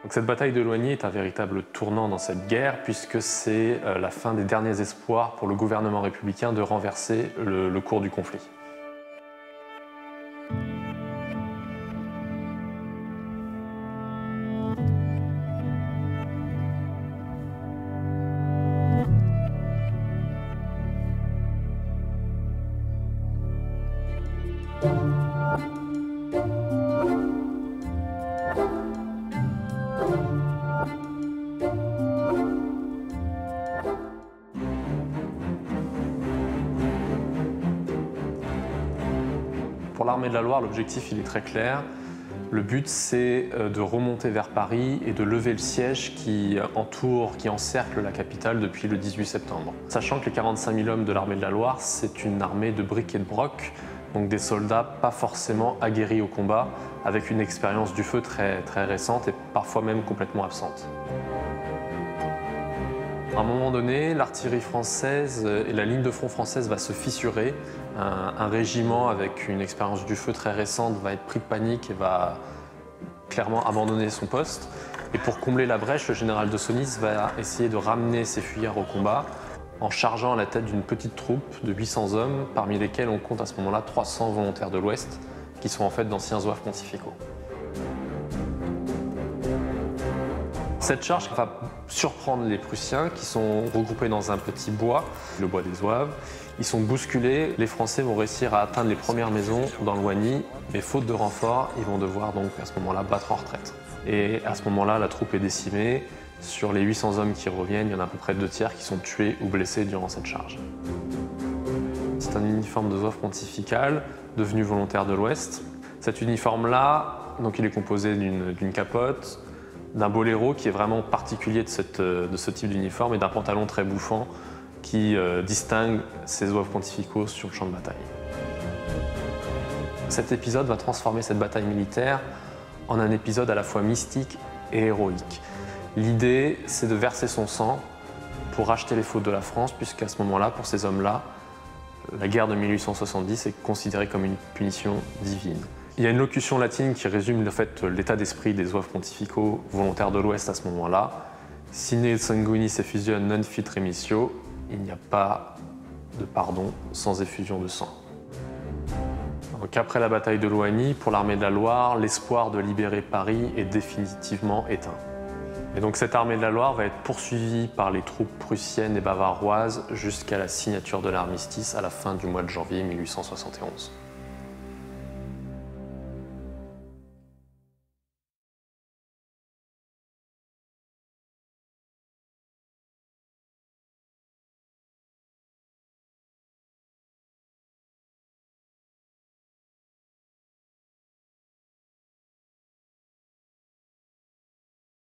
Donc cette bataille de Loigny est un véritable tournant dans cette guerre puisque c'est la fin des derniers espoirs pour le gouvernement républicain de renverser le cours du conflit. Pour l'armée de la Loire, l'objectif il est très clair. Le but c'est de remonter vers Paris et de lever le siège qui encercle la capitale depuis le 18 septembre. Sachant que les 45 000 hommes de l'armée de la Loire, c'est une armée de briques et de broc, donc des soldats pas forcément aguerris au combat, avec une expérience du feu très récente et parfois même complètement absente. À un moment donné, l'artillerie française et la ligne de front française va se fissurer. Un régiment avec une expérience du feu très récente va être pris de panique et va clairement abandonner son poste. Et pour combler la brèche, le général de Sonis va essayer de ramener ses fuyards au combat en chargeant à la tête d'une petite troupe de 800 hommes, parmi lesquels on compte à ce moment-là 300 volontaires de l'Ouest, qui sont en fait d'anciens zouaves pontificaux. Cette charge va surprendre les Prussiens qui sont regroupés dans un petit bois, le bois des Zouaves. Ils sont bousculés, les Français vont réussir à atteindre les premières maisons dans Loigny, mais faute de renfort, ils vont devoir donc à ce moment-là battre en retraite. Et à ce moment-là, la troupe est décimée. Sur les 800 hommes qui reviennent, il y en a à peu près 2/3 qui sont tués ou blessés durant cette charge. C'est un uniforme de zouave pontifical devenu volontaire de l'Ouest. Cet uniforme-là, donc il est composé d'une capote, d'un boléro qui est vraiment particulier de ce type d'uniforme et d'un pantalon très bouffant qui distingue ces zouaves pontificaux sur le champ de bataille. Cet épisode va transformer cette bataille militaire en un épisode à la fois mystique et héroïque. L'idée, c'est de verser son sang pour racheter les fautes de la France, puisqu'à ce moment-là, pour ces hommes-là, la guerre de 1870 est considérée comme une punition divine. Il y a une locution latine qui résume l'état d'esprit des zouaves pontificaux volontaires de l'Ouest à ce moment-là. Sine sanguinis effusion non fit remissio, il n'y a pas de pardon sans effusion de sang. Donc après la bataille de Loigny, pour l'armée de la Loire, l'espoir de libérer Paris est définitivement éteint. Et donc cette armée de la Loire va être poursuivie par les troupes prussiennes et bavaroises jusqu'à la signature de l'armistice à la fin du mois de janvier 1871.